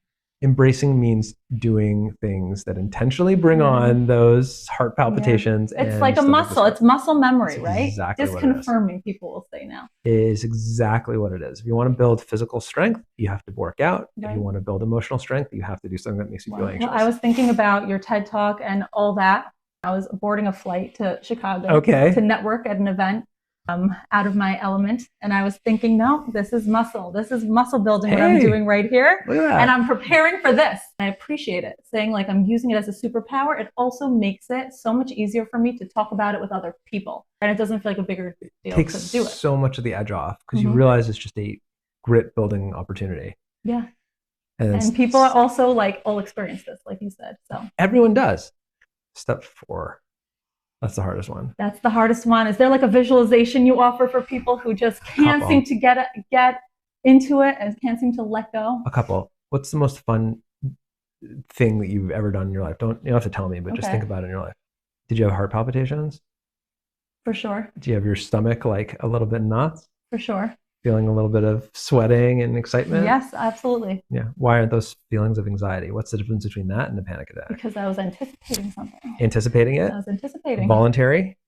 Speaker 2: Embracing means doing things that intentionally bring on those heart palpitations.
Speaker 1: Yeah. It's like a muscle. It's muscle memory, right?
Speaker 2: Exactly.
Speaker 1: Disconfirming, people will say now.
Speaker 2: It is exactly what it is. If you want to build physical strength, you have to work out.
Speaker 1: Right.
Speaker 2: If you want to build emotional strength, you have to do something that makes you feel anxious.
Speaker 1: Well, I was thinking about your TED Talk and all that. I was boarding a flight to Chicago to network at an event. Out of my element, and I was thinking, no, this is muscle. This is muscle building. What I'm doing right here,
Speaker 2: look at that.
Speaker 1: And I'm preparing for this. I appreciate it. Saying like I'm using it as a superpower. It also makes it so much easier for me to talk about it with other people, and it doesn't feel like a bigger deal
Speaker 2: takes
Speaker 1: to do it.
Speaker 2: So much of the edge off because you realize it's just a grit building opportunity.
Speaker 1: Yeah, and people are also like all experience this, like you said. So
Speaker 2: everyone does. Step 4. That's the hardest one.
Speaker 1: That's the hardest one. Is there like a visualization you offer for people who just can't seem to get into it and can't seem to let go?
Speaker 2: A couple. What's the most fun thing that you've ever done in your life? You don't have to tell me, but just think about it in your life. Did you have heart palpitations?
Speaker 1: For sure.
Speaker 2: Do you have your stomach like a little bit knots?
Speaker 1: For sure.
Speaker 2: Feeling a little bit of sweating and excitement?
Speaker 1: Yes, absolutely.
Speaker 2: Yeah. Why aren't those feelings of anxiety? What's the difference between that and a panic attack?
Speaker 1: Because I was anticipating something.
Speaker 2: Anticipating it?
Speaker 1: I was anticipating.
Speaker 2: Voluntary?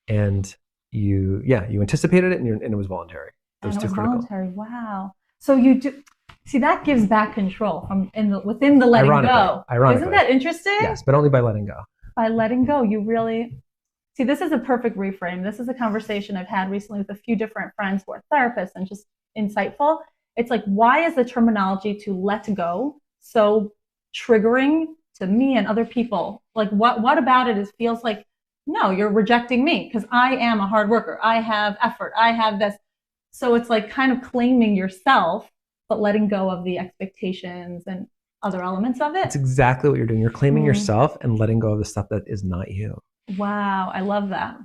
Speaker 2: And you anticipated it and it was voluntary.
Speaker 1: Those two critical. Voluntary. Wow. So you do see that gives back control from within the letting go.
Speaker 2: Ironically.
Speaker 1: Isn't that interesting?
Speaker 2: Yes, but only by letting go.
Speaker 1: By letting go, you really see, this is a perfect reframe. This is a conversation I've had recently with a few different friends who are therapists and just insightful. It's like, why is the terminology to let go so triggering to me and other people? Like, what about it feels like, no, you're rejecting me because I am a hard worker. I have effort. I have this. So it's like kind of claiming yourself, but letting go of the expectations and other elements of it.
Speaker 2: It's exactly what you're doing. You're claiming yourself and letting go of the stuff that is not you.
Speaker 1: Wow, I love that.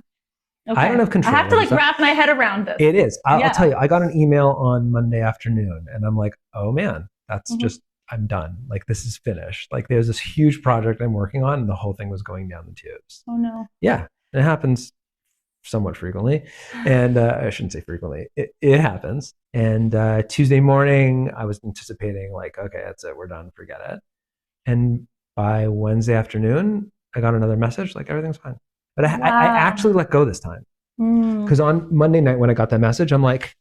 Speaker 2: Okay. I don't have control.
Speaker 1: I have to like wrap my head around this.
Speaker 2: It is. I'll tell you, I got an email on Monday afternoon and I'm like, oh man, that's just, I'm done. Like this is finished. Like there's this huge project I'm working on and the whole thing was going down the tubes.
Speaker 1: Oh no.
Speaker 2: Yeah, it happens somewhat frequently. And I shouldn't say frequently. It happens. And Tuesday morning, I was anticipating like, okay, that's it. We're done. Forget it. And by Wednesday afternoon, I got another message like everything's fine. But I actually let go this time. Because on Monday night when I got that message, I'm like,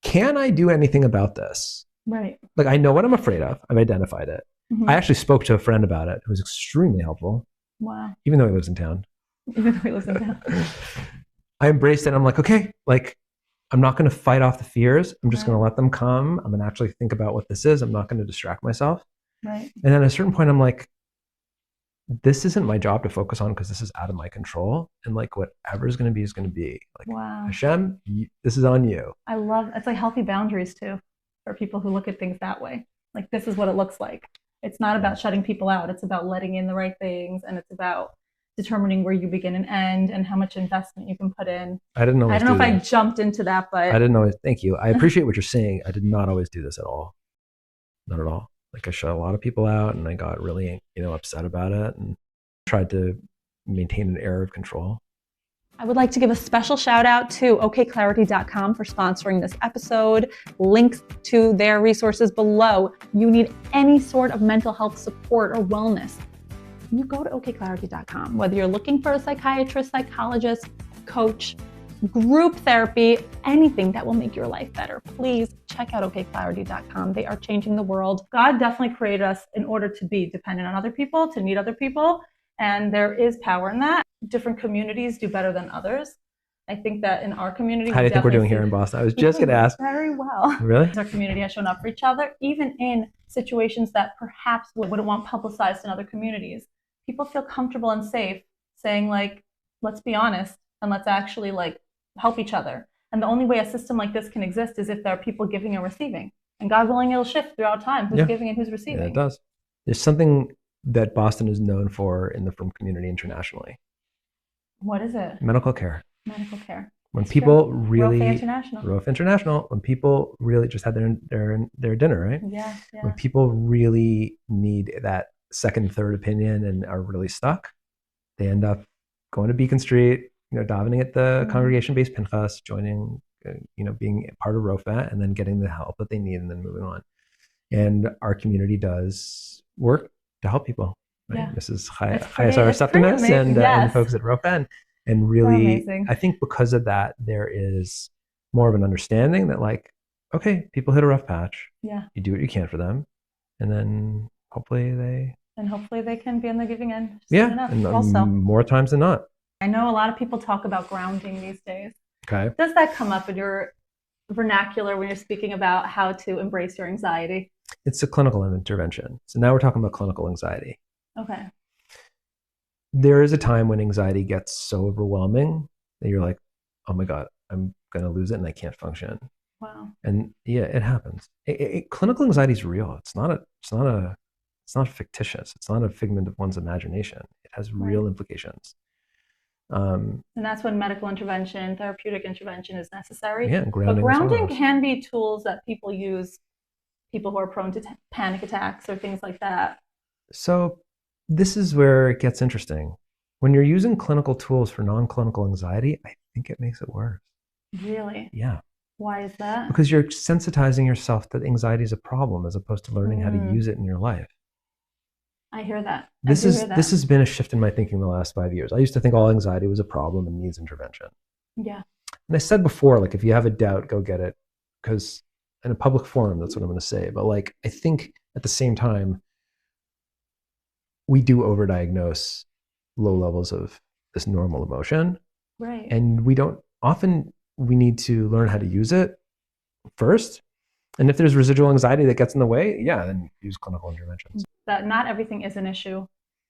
Speaker 2: can I do anything about this?
Speaker 1: Right.
Speaker 2: Like I know what I'm afraid of. I've identified it. I actually spoke to a friend about it who was extremely helpful.
Speaker 1: Wow.
Speaker 2: Even though he lives in town.
Speaker 1: Even though he lives in town.
Speaker 2: I embraced it. I'm like, okay, like I'm not going to fight off the fears. I'm just going to let them come. I'm going to actually think about what this is. I'm not going to distract myself.
Speaker 1: Right.
Speaker 2: And then at a certain point, I'm like, this isn't my job to focus on because this is out of my control. And like whatever is going to be is going to be. Like,
Speaker 1: wow.
Speaker 2: Hashem, this is on you.
Speaker 1: I love, it's like healthy boundaries too, for people who look at things that way. Like, this is what it looks like. It's not about shutting people out. It's about letting in the right things. And it's about determining where you begin and end and how much investment you can put in.
Speaker 2: I don't know if
Speaker 1: I jumped into that, but
Speaker 2: I didn't always. Thank you. I appreciate what you're saying. I did not always do this at all. Not at all. Like, I shut a lot of people out and I got really, upset about it and tried to maintain an air of control.
Speaker 1: I would like to give a special shout out to okclarity.com for sponsoring this episode. Links to their resources below. You need any sort of mental health support or wellness, you go to okclarity.com. Whether you're looking for a psychiatrist, psychologist, coach, group therapy, anything that will make your life better, please check out okclarity.com. They are changing the world. God definitely created us in order to be dependent on other people, to need other people, and there is power in that. Different communities do better than others. I think that in our community,
Speaker 2: how do you think we're doing here in Boston? I was just going to ask.
Speaker 1: Very well.
Speaker 2: Really?
Speaker 1: Our community has shown up for each other, even in situations that perhaps we wouldn't want publicized in other communities. People feel comfortable and safe saying, like, let's be honest and let's actually like help each other. And the only way a system like this can exist is if there are people giving and receiving. And God willing, it'll shift throughout time. Who's giving and who's receiving?
Speaker 2: Yeah, it does. There's something that Boston is known for in the frum community internationally.
Speaker 1: What is it?
Speaker 2: Medical care.
Speaker 1: Medical care.
Speaker 2: When people really
Speaker 1: Rofe
Speaker 2: International. When people really just had their dinner, right?
Speaker 1: Yeah.
Speaker 2: When people really need that second, third opinion and are really stuck, they end up going to Beacon Street, davening at the congregation-based Pinchas, joining, being part of Rofe, and then getting the help that they need, and then moving on. And our community does work to help people. Right?
Speaker 1: Yeah.
Speaker 2: Mrs. Chayasara Septimus and the folks at Rofe, and really, I think because of that, there is more of an understanding that, like, okay, people hit a rough patch.
Speaker 1: Yeah.
Speaker 2: You do what you can for them, and then hopefully they
Speaker 1: can be on the giving end.
Speaker 2: And also more times than not.
Speaker 1: I know a lot of people talk about grounding these days.
Speaker 2: Okay.
Speaker 1: Does that come up in your vernacular when you're speaking about how to embrace your anxiety?
Speaker 2: It's a clinical intervention. So now we're talking about clinical anxiety.
Speaker 1: Okay.
Speaker 2: There is a time when anxiety gets so overwhelming that you're like, oh my God, I'm going to lose it and I can't function.
Speaker 1: Wow.
Speaker 2: And yeah, it happens. Clinical anxiety is real. It's not fictitious. It's not a figment of one's imagination. It has real implications.
Speaker 1: And that's when medical intervention, therapeutic intervention is necessary.
Speaker 2: Yeah,
Speaker 1: but grounding can be tools that people use, people who are prone to panic attacks or things like that.
Speaker 2: So this is where it gets interesting. When you're using clinical tools for non-clinical anxiety, I think it makes it worse.
Speaker 1: Really?
Speaker 2: Yeah.
Speaker 1: Why is that?
Speaker 2: Because you're sensitizing yourself that anxiety is a problem as opposed to learning how to use it in your life.
Speaker 1: I hear that.
Speaker 2: This has been a shift in my thinking the last 5 years. I used to think all anxiety was a problem and needs intervention.
Speaker 1: Yeah.
Speaker 2: And I said before, like, if you have a doubt, go get it. Because in a public forum, that's what I'm going to say. But like, I think at the same time, we do overdiagnose low levels of this normal emotion.
Speaker 1: Right.
Speaker 2: And we need to learn how to use it first. And if there's residual anxiety that gets in the way, then use clinical interventions.
Speaker 1: That not everything is an issue,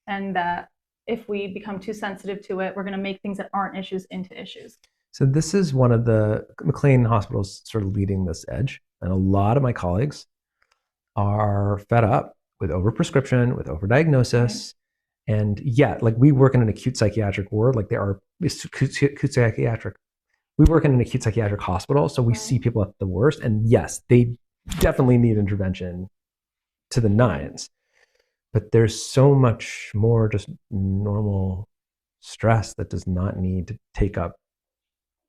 Speaker 1: and that if we become too sensitive to it, we're going to make things that aren't issues into issues.
Speaker 2: So this is one of the McLean hospitals sort of leading this edge. And a lot of my colleagues are fed up with overprescription, with overdiagnosis. Right. And like, we work in an acute psychiatric ward, like there are acute psychiatric. We work in an acute psychiatric hospital, so we see people at the worst. And yes, they definitely need intervention to the nines. But there's so much more just normal stress that does not need to take up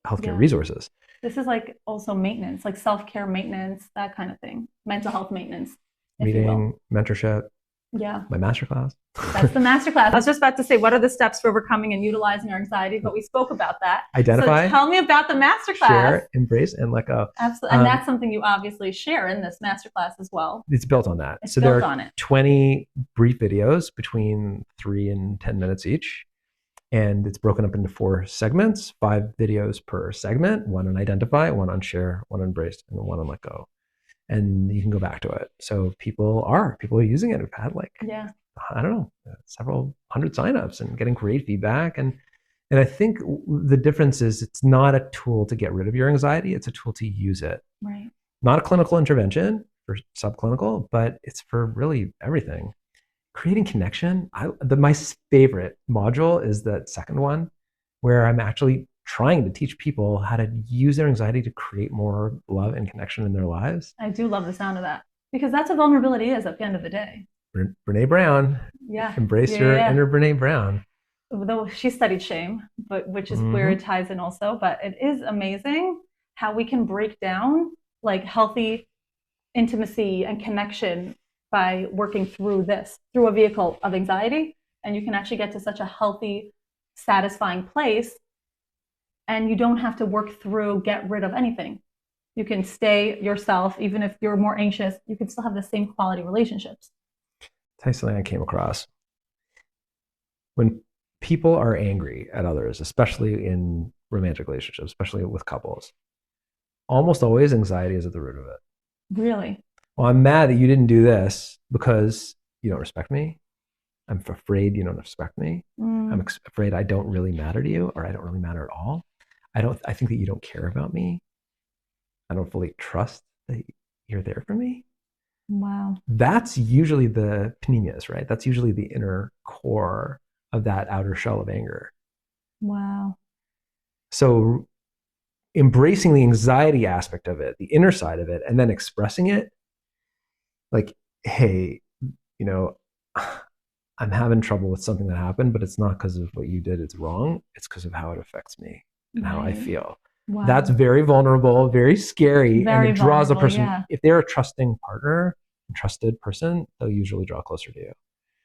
Speaker 2: healthcare resources.
Speaker 1: This is like also maintenance, like self-care maintenance, that kind of thing. Mental health maintenance.
Speaker 2: Meeting, mentorship.
Speaker 1: Yeah.
Speaker 2: My masterclass.
Speaker 1: That's the masterclass. I was just about to say, what are the steps for overcoming and utilizing our anxiety? But we spoke about that.
Speaker 2: Identify.
Speaker 1: So tell me about the masterclass.
Speaker 2: Share, embrace, and let go.
Speaker 1: Absolutely. And that's something you obviously share in this masterclass as well.
Speaker 2: It's built on that.
Speaker 1: It's built on it.
Speaker 2: 20 brief videos between 3 and 10 minutes each. And it's broken up into 4 segments, 5 videos per segment, 1 on identify, 1 on share, 1 on embrace, and 1 on let go. And you can go back to it. So people are using it. We've had like I don't know, several hundred signups and getting great feedback. And I think the difference is it's not a tool to get rid of your anxiety. It's a tool to use it.
Speaker 1: Right.
Speaker 2: Not a clinical intervention for subclinical, but it's for really everything. Creating connection. My favorite module is that second one, where I'm actually trying to teach people how to use their anxiety to create more love and connection in their lives.
Speaker 1: I do love the sound of that, because that's what vulnerability is at the end of the day.
Speaker 2: Brene Brown.
Speaker 1: Yeah.
Speaker 2: Embrace your inner Brene Brown.
Speaker 1: Though she studied shame, but which is where it ties in also. But it is amazing how we can break down like healthy intimacy and connection by working through a vehicle of anxiety. And you can actually get to such a healthy, satisfying place. And you don't have to work through, get rid of anything. You can stay yourself, even if you're more anxious, you can still have the same quality relationships.
Speaker 2: Tell you something I came across. When people are angry at others, especially in romantic relationships, especially with couples, almost always anxiety is at the root of it.
Speaker 1: Really?
Speaker 2: Well, I'm mad that you didn't do this because you don't respect me. I'm afraid you don't respect me. I'm afraid I don't really matter to you, or I don't really matter at all. I think that you don't care about me. I don't fully trust that you're there for me.
Speaker 1: Wow.
Speaker 2: That's usually the panemias, right? That's usually the inner core of that outer shell of anger.
Speaker 1: Wow.
Speaker 2: So embracing the anxiety aspect of it, the inner side of it, and then expressing it like, hey, I'm having trouble with something that happened, but it's not because of what you did. It's wrong. It's because of how it affects me and how I feel. Wow. That's very vulnerable, very scary. And it draws a person, if they're a trusting partner, a trusted person, they'll usually draw closer to you.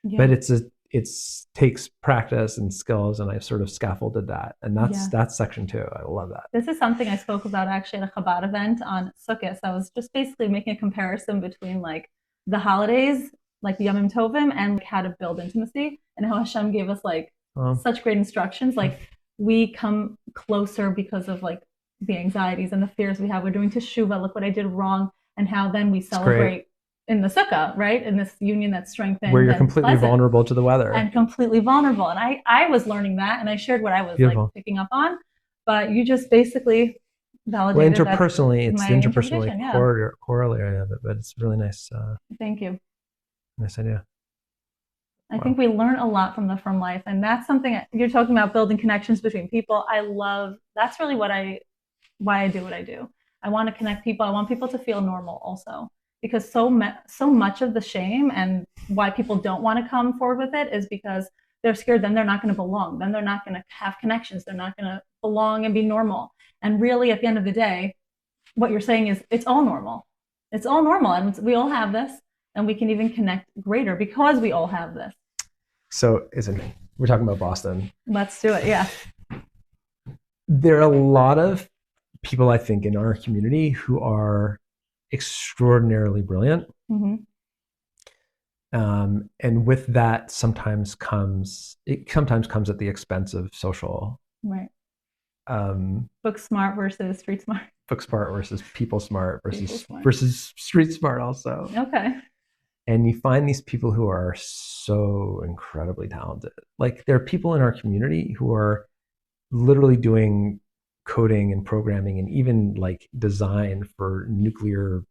Speaker 2: Yeah. But it takes practice and skills, and I've sort of scaffolded that. And that's section 2. I love that.
Speaker 1: This is something I spoke about actually at a Chabad event on Sukkot. So I was just basically making a comparison between like the holidays, like the Yom Tovim, and like how to build intimacy, and how Hashem gave us like such great instructions. Like we come closer because of like the anxieties and the fears we have. We're doing teshuvah, look what I did wrong, and how then we celebrate in the sukkah, right? In this union that's strengthened. Where you're
Speaker 2: completely vulnerable to the weather.
Speaker 1: And completely vulnerable. And I was learning that, and I shared what I was like picking up on, but you just basically validated
Speaker 2: that. Interpersonally, it's the interpersonally corollary of it, but it's really nice.
Speaker 1: Thank you.
Speaker 2: Nice idea.
Speaker 1: I think we learn a lot from the From Life, and that's something you're talking about, building connections between people. I love, that's really why I do what I do. I want to connect people. I want people to feel normal also, because so much of the shame and why people don't want to come forward with it is because they're scared then they're not going to belong. Then they're not going to have connections. They're not going to belong and be normal. And really at the end of the day, what you're saying is it's all normal. It's all normal. And we all have this, and we can even connect greater because we all have this.
Speaker 2: So we're talking about Boston.
Speaker 1: Let's do it. Yeah.
Speaker 2: There are a lot of people, I think, in our community who are extraordinarily brilliant. Mm-hmm. And with that sometimes comes at the expense of social.
Speaker 1: Right. Book smart versus street smart.
Speaker 2: Book smart versus people smart versus street smart also.
Speaker 1: Okay.
Speaker 2: And you find these people who are so incredibly talented. Like there are people in our community who are literally doing coding and programming and even like design for nuclear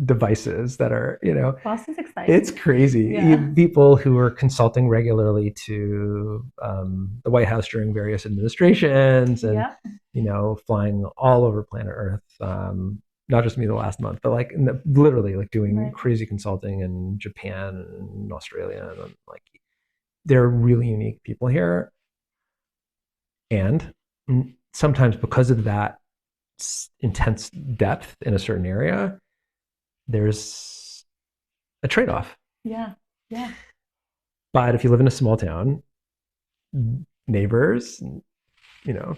Speaker 2: devices that are,
Speaker 1: Boston's exciting.
Speaker 2: It's crazy.
Speaker 1: Yeah.
Speaker 2: You have people who are consulting regularly to the White House during various administrations and, flying all over planet Earth. Not just me the last month, but like literally like doing crazy consulting in Japan and Australia. And like, they're really unique people here. And sometimes because of that intense depth in a certain area, there's a trade-off.
Speaker 1: Yeah. Yeah.
Speaker 2: But if you live in a small town, neighbors,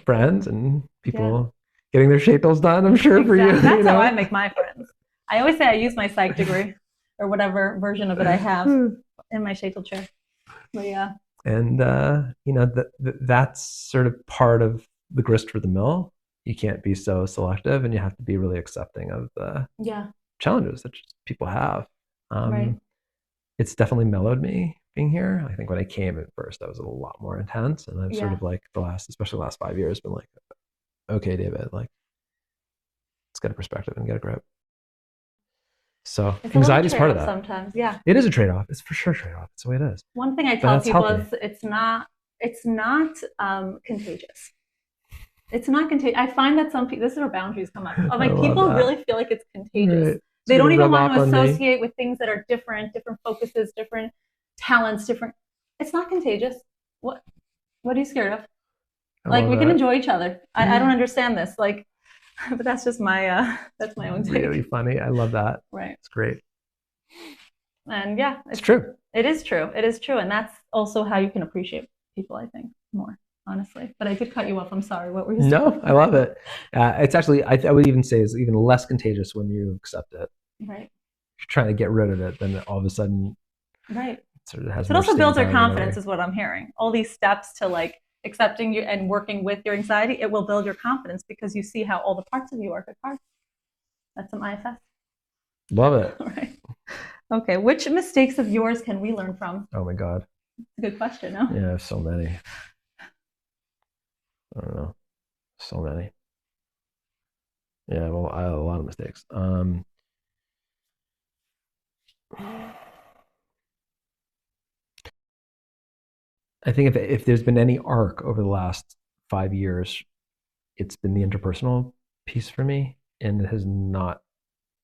Speaker 2: friends and people getting their shaitos done, I'm sure for you.
Speaker 1: That's how I make my friends. I always say I use my psych degree or whatever version of it I have in my shaitel chair. But yeah.
Speaker 2: And, that's sort of part of the grist for the mill. You can't be so selective, and you have to be really accepting of the challenges that people have. It's definitely mellowed me being here. I think when I came at first, that was a lot more intense. And I've sort of like especially the last 5 years, been like, okay, David, like, let's get a perspective and get a grip. So anxiety is part of that.
Speaker 1: Sometimes, yeah.
Speaker 2: It is a trade-off. It's for sure a trade-off. It's the way it is.
Speaker 1: One thing I tell people is it's not contagious. It's not contagious. I find that some people, this is where boundaries come up. I'm like, people really feel like it's contagious. Right. They don't even want to associate with things that are different focuses, different talents, different. It's not contagious. What are you scared of? Like, we can enjoy each other. I don't understand this. Like, but that's just my own take.
Speaker 2: Really funny. I love that.
Speaker 1: Right.
Speaker 2: It's great.
Speaker 1: And yeah,
Speaker 2: it's true.
Speaker 1: It is true. It is true. And that's also how you can appreciate people, I think, more, honestly. But I did cut you off. I'm sorry. What were you saying?
Speaker 2: No, I love it. It's actually, I would even say it's even less contagious when you accept it.
Speaker 1: Right.
Speaker 2: If you're trying to get rid of it, then all of a sudden.
Speaker 1: Right.
Speaker 2: Sort of has
Speaker 1: it also builds your confidence, is what I'm hearing. All these steps to like accepting you and working with your anxiety, it will build your confidence because you see how all the parts of you are good parts. That's some IFS.
Speaker 2: Love it.
Speaker 1: All right. Okay. Which mistakes of yours can we learn from?
Speaker 2: Oh my God.
Speaker 1: It's a good question, no?
Speaker 2: Yeah, so many. I don't know. So many. Yeah, well, I have a lot of mistakes. I think if there's been any arc over the last 5 years, it's been the interpersonal piece for me, and it has not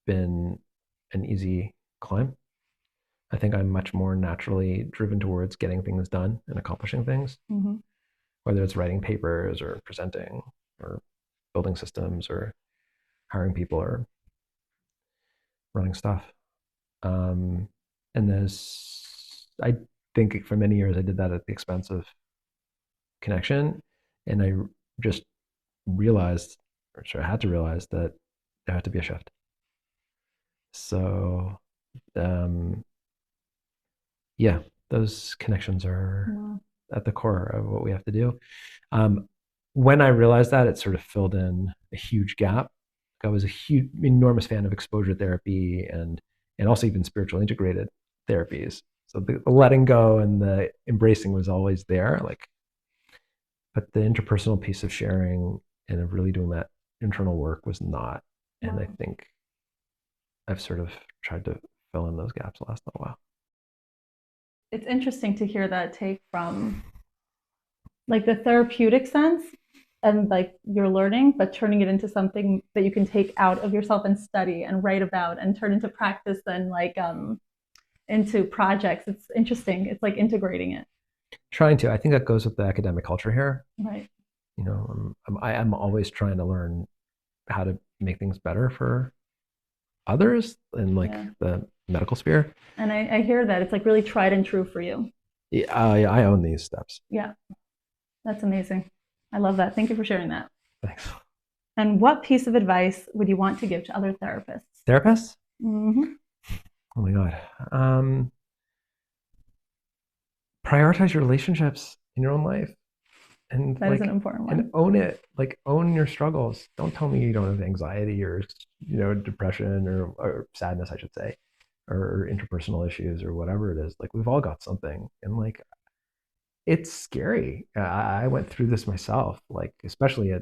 Speaker 2: been an easy climb. I think I'm much more naturally driven towards getting things done and accomplishing things, whether it's writing papers or presenting or building systems or hiring people or running stuff. And I think for many years I did that at the expense of connection, and I just realized, or I had to realize, that there had to be a shift. So yeah, those connections are at the core of what we have to do. When I realized that, it sort of filled in a huge gap. I was a enormous fan of exposure therapy and also even spiritual integrated therapies. So the letting go and the embracing was always there, but the interpersonal piece of sharing and of really doing that internal work was not. And I think I've sort of tried to fill in those gaps the last little while.
Speaker 1: It's interesting to hear that take from like the therapeutic sense and like you're learning, but turning it into something that you can take out of yourself and study and write about and turn into practice, then like into projects. It's interesting. It's like integrating it.
Speaker 2: Trying to. I think that goes with the academic culture here.
Speaker 1: Right.
Speaker 2: You know, I'm always trying to learn how to make things better for others in the medical sphere.
Speaker 1: And I hear that it's like really tried and true for you.
Speaker 2: Yeah, I own these steps.
Speaker 1: Yeah, that's amazing. I love that. Thank you for sharing that.
Speaker 2: Thanks.
Speaker 1: And what piece of advice would you want to give to other therapists?
Speaker 2: Therapists?
Speaker 1: Mm-hmm.
Speaker 2: Oh my God. Prioritize your relationships in your own life. And
Speaker 1: that is an important one.
Speaker 2: And own it. Like, own your struggles. Don't tell me you don't have anxiety or, depression or sadness, I should say, or interpersonal issues or whatever it is. Like, we've all got something. And like, it's scary. I went through this myself, like, especially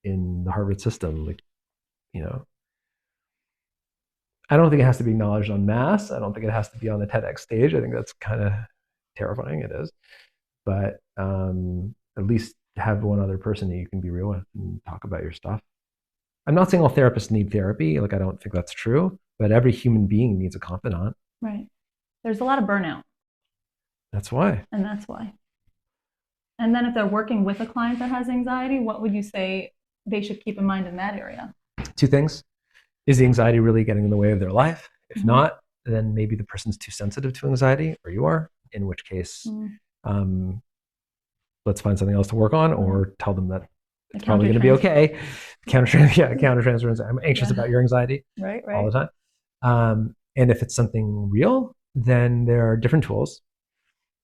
Speaker 2: in the Harvard system. Like, I don't think it has to be acknowledged en masse. I don't think it has to be on the TEDx stage. I think that's kind of terrifying. It is. But at least have one other person that you can be real with and talk about your stuff. I'm not saying all therapists need therapy. Like, I don't think that's true. But every human being needs a confidant.
Speaker 1: Right. There's a lot of burnout.
Speaker 2: That's why.
Speaker 1: And that's why. And then if they're working with a client that has anxiety, what would you say they should keep in mind in that area?
Speaker 2: 2 things. Is the anxiety really getting in the way of their life? If not, then maybe the person's too sensitive to anxiety, or you are, in which case, let's find something else to work on, or tell them that it's probably going to be okay. Countertransference. I'm anxious about your anxiety all the time. And if it's something real, then there are different tools.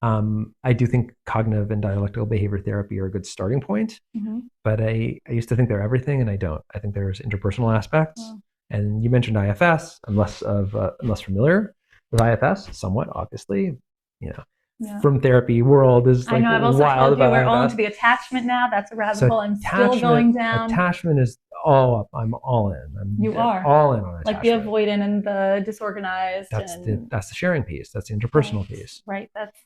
Speaker 2: I do think cognitive and dialectical behavior therapy are a good starting point, but I used to think they're everything, and I don't. I think there's interpersonal aspects. And you mentioned IFS. I'm less familiar with IFS, somewhat, obviously. from therapy world is
Speaker 1: I
Speaker 2: like
Speaker 1: know, I've also
Speaker 2: wild
Speaker 1: told you
Speaker 2: about
Speaker 1: we're
Speaker 2: IMS.
Speaker 1: on to the attachment now. That's a rabbit hole. I'm still going down.
Speaker 2: Attachment is all up. I'm all in.
Speaker 1: You are
Speaker 2: all in on attachment.
Speaker 1: Like the avoidant and the disorganized.
Speaker 2: That's the sharing piece. That's the interpersonal piece.
Speaker 1: Right. That's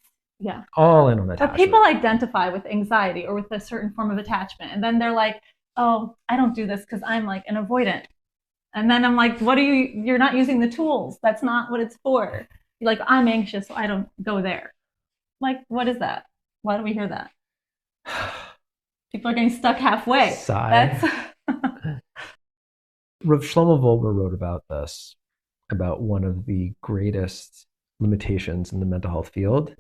Speaker 2: all in on attachment.
Speaker 1: But people identify with anxiety or with a certain form of attachment, and then they're like, "Oh, I don't do this because I'm like an avoidant." And then I'm like, "What are you? You're not using the tools. That's not what it's for." You're like, "I'm anxious, so I don't go there." Like, what is that? Why do we hear that? People are getting stuck halfway.
Speaker 2: Sigh. Rav Shlomo Volber wrote about this, about one of the greatest limitations in the mental health field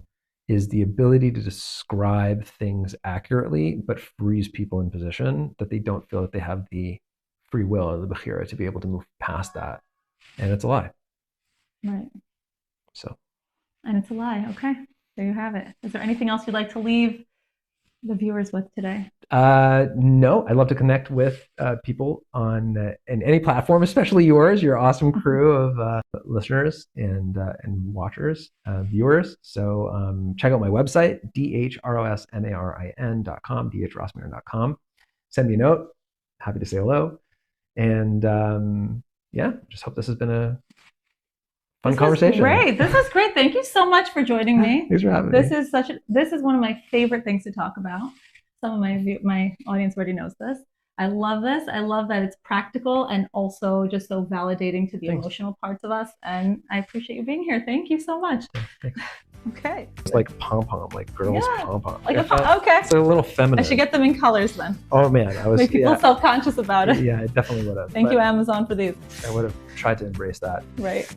Speaker 2: is the ability to describe things accurately, but freeze people in position that they don't feel that they have the free will or the bechira to be able to move past that. And it's a lie.
Speaker 1: Right.
Speaker 2: So.
Speaker 1: And it's a lie. Okay. There you have it. Is there anything else you'd like to leave the viewers with today?
Speaker 2: No, I'd love to connect with people on in any platform, especially yours, your awesome crew of listeners and watchers, viewers. So check out my website, DHROSMARIN.com, DHRosmarin.com. Send me a note. Happy to say hello. And just hope this has been a fun conversation.
Speaker 1: Great. This is great. Thank you so much for joining me.
Speaker 2: Thanks for having me.
Speaker 1: This is one of my favorite things to talk about. Some of my audience already knows this. I love this. I love that it's practical and also just so validating to the emotional parts of us. And I appreciate you being here. Thank you so much.
Speaker 2: Thanks.
Speaker 1: Okay.
Speaker 2: It's like pom-pom, like girls pom-pom.
Speaker 1: Like okay.
Speaker 2: It's a little feminine.
Speaker 1: I should get them in colors then.
Speaker 2: Oh man,
Speaker 1: make people self-conscious about it.
Speaker 2: Yeah, I definitely would have.
Speaker 1: Thank you, Amazon, for these.
Speaker 2: I would have tried to embrace that.
Speaker 1: Right.